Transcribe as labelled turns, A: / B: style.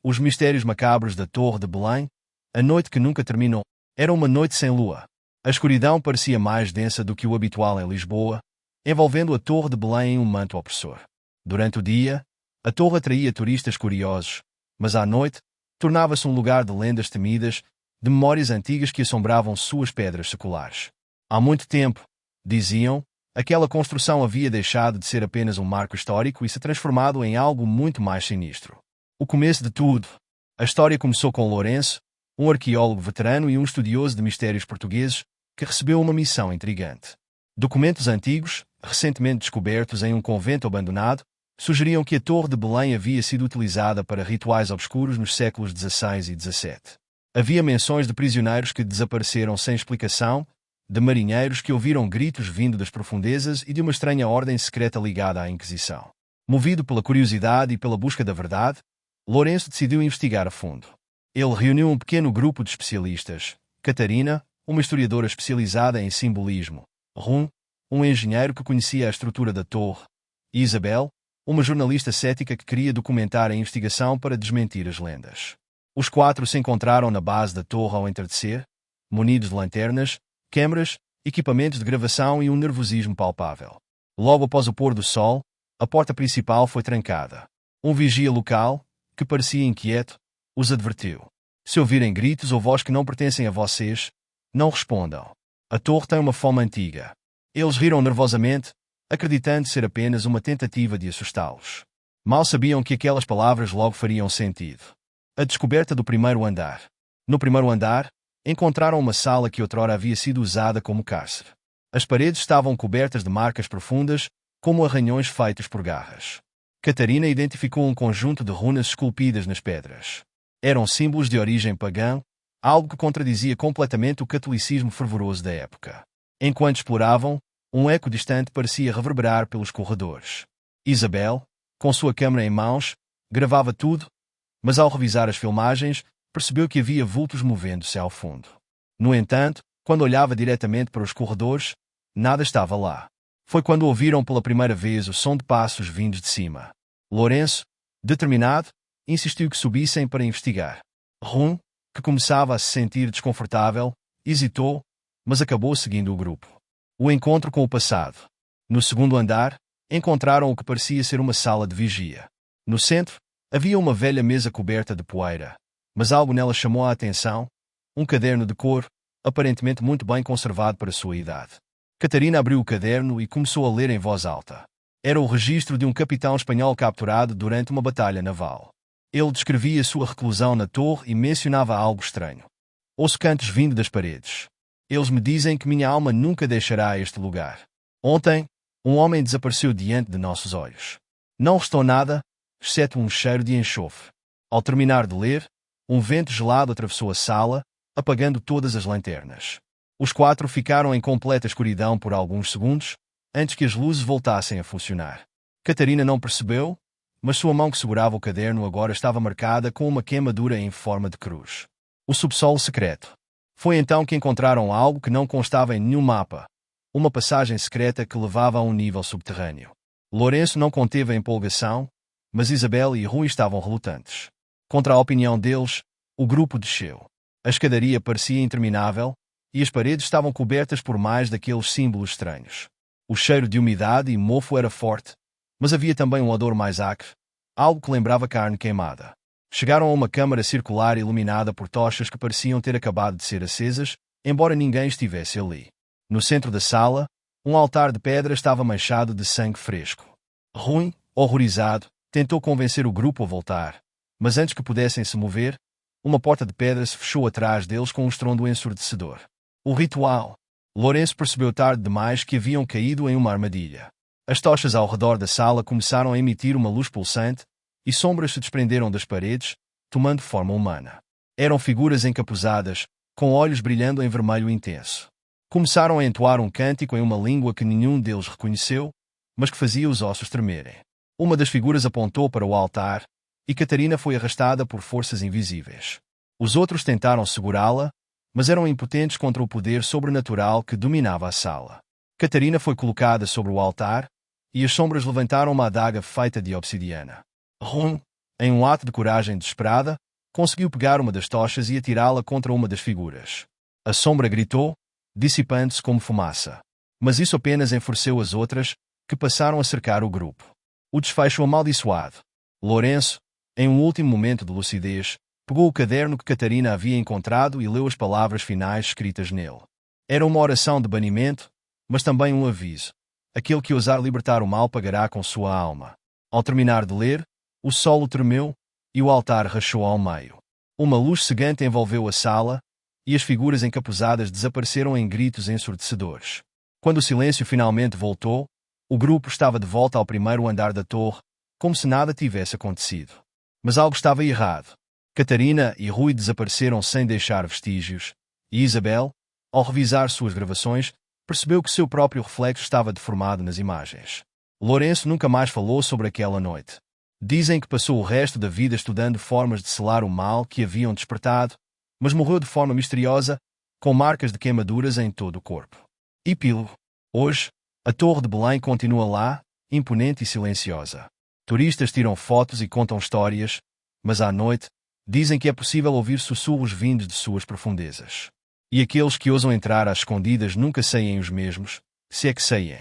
A: Os mistérios macabros da Torre de Belém, a noite que nunca terminou, era uma noite sem lua. A escuridão parecia mais densa do que o habitual em Lisboa, envolvendo a Torre de Belém em um manto opressor. Durante o dia, a torre atraía turistas curiosos, mas à noite, tornava-se um lugar de lendas temidas, de memórias antigas que assombravam suas pedras seculares. Há muito tempo, diziam, aquela construção havia deixado de ser apenas um marco histórico e se transformado em algo muito mais sinistro. O começo de tudo. A história começou com Lourenço, um arqueólogo veterano e um estudioso de mistérios portugueses, que recebeu uma missão intrigante. Documentos antigos, recentemente descobertos em um convento abandonado, sugeriam que a Torre de Belém havia sido utilizada para rituais obscuros nos séculos XVI e XVII. Havia menções de prisioneiros que desapareceram sem explicação, de marinheiros que ouviram gritos vindo das profundezas e de uma estranha ordem secreta ligada à Inquisição. Movido pela curiosidade e pela busca da verdade, Lourenço decidiu investigar a fundo. Ele reuniu um pequeno grupo de especialistas: Catarina, uma historiadora especializada em simbolismo; Rum, um engenheiro que conhecia a estrutura da torre; e Isabel, uma jornalista cética que queria documentar a investigação para desmentir as lendas. Os quatro se encontraram na base da torre ao entardecer, munidos de lanternas, câmeras, equipamentos de gravação e um nervosismo palpável. Logo após o pôr do sol, a porta principal foi trancada. Um vigia local, que parecia inquieto, os advertiu: se ouvirem gritos ou vozes que não pertencem a vocês, não respondam. A torre tem uma fome antiga. Eles riram nervosamente, acreditando ser apenas uma tentativa de assustá-los. Mal sabiam que aquelas palavras logo fariam sentido. A descoberta do primeiro andar. No primeiro andar, encontraram uma sala que outrora havia sido usada como cárcere. As paredes estavam cobertas de marcas profundas, como arranhões feitos por garras. Catarina identificou um conjunto de runas esculpidas nas pedras. Eram símbolos de origem pagã, algo que contradizia completamente o catolicismo fervoroso da época. Enquanto exploravam, um eco distante parecia reverberar pelos corredores. Isabel, com sua câmera em mãos, gravava tudo, mas ao revisar as filmagens, percebeu que havia vultos movendo-se ao fundo. No entanto, quando olhava diretamente para os corredores, nada estava lá. Foi quando ouviram pela primeira vez o som de passos vindos de cima. Lourenço, determinado, insistiu que subissem para investigar. Rum, que começava a se sentir desconfortável, hesitou, mas acabou seguindo o grupo. O encontro com o passado. No segundo andar, encontraram o que parecia ser uma sala de vigia. No centro, havia uma velha mesa coberta de poeira, mas algo nela chamou a atenção: um caderno de cor, aparentemente muito bem conservado para sua idade. Catarina abriu o caderno e começou a ler em voz alta. Era o registro de um capitão espanhol capturado durante uma batalha naval. Ele descrevia sua reclusão na torre e mencionava algo estranho. Ouço cantos vindo das paredes. Eles me dizem que minha alma nunca deixará este lugar. Ontem, um homem desapareceu diante de nossos olhos. Não restou nada, exceto um cheiro de enxofre. Ao terminar de ler, um vento gelado atravessou a sala, apagando todas as lanternas. Os quatro ficaram em completa escuridão por alguns segundos, antes que as luzes voltassem a funcionar. Catarina não percebeu, mas sua mão que segurava o caderno agora estava marcada com uma queimadura em forma de cruz. O subsolo secreto. Foi então que encontraram algo que não constava em nenhum mapa: uma passagem secreta que levava a um nível subterrâneo. Lourenço não conteve a empolgação, mas Isabel e Rui estavam relutantes. Contra a opinião deles, o grupo desceu. A escadaria parecia interminável, e as paredes estavam cobertas por mais daqueles símbolos estranhos. O cheiro de umidade e mofo era forte, mas havia também um odor mais acre, algo que lembrava carne queimada. Chegaram a uma câmara circular iluminada por tochas que pareciam ter acabado de ser acesas, embora ninguém estivesse ali. No centro da sala, um altar de pedra estava manchado de sangue fresco. Rui, horrorizado, tentou convencer o grupo a voltar, mas antes que pudessem se mover, uma porta de pedra se fechou atrás deles com um estrondo ensurdecedor. O ritual. Lourenço percebeu tarde demais que haviam caído em uma armadilha. As tochas ao redor da sala começaram a emitir uma luz pulsante, e sombras se desprenderam das paredes, tomando forma humana. Eram figuras encapuzadas, com olhos brilhando em vermelho intenso. Começaram a entoar um cântico em uma língua que nenhum deles reconheceu, mas que fazia os ossos tremerem. Uma das figuras apontou para o altar, e Catarina foi arrastada por forças invisíveis. Os outros tentaram segurá-la, mas eram impotentes contra o poder sobrenatural que dominava a sala. Catarina foi colocada sobre o altar, e as sombras levantaram uma adaga feita de obsidiana. Rum, Em um ato de coragem desesperada, conseguiu pegar uma das tochas e atirá-la contra uma das figuras. A sombra gritou, dissipando-se como fumaça. Mas isso apenas enfureceu as outras, que passaram a cercar o grupo. O desfecho amaldiçoado. Lourenço, em um último momento de lucidez, pegou o caderno que Catarina havia encontrado e leu as palavras finais escritas nele. Era uma oração de banimento, mas também um aviso. Aquele que ousar libertar o mal pagará com sua alma. Ao terminar de ler, o solo tremeu e o altar rachou ao meio. Uma luz cegante envolveu a sala e as figuras encapuzadas desapareceram em gritos ensurdecedores. Quando o silêncio finalmente voltou, o grupo estava de volta ao primeiro andar da torre, como se nada tivesse acontecido. Mas algo estava errado. Catarina e Rui desapareceram sem deixar vestígios, e Isabel, ao revisar suas gravações, percebeu que seu próprio reflexo estava deformado nas imagens. Lourenço nunca mais falou sobre aquela noite. Dizem que passou o resto da vida estudando formas de selar o mal que haviam despertado, mas morreu de forma misteriosa, com marcas de queimaduras em todo o corpo. Epílogo. Hoje, a Torre de Belém continua lá, imponente e silenciosa. Turistas tiram fotos e contam histórias, mas à noite, dizem que é possível ouvir sussurros vindos de suas profundezas. E aqueles que ousam entrar às escondidas nunca saem os mesmos, se é que saem.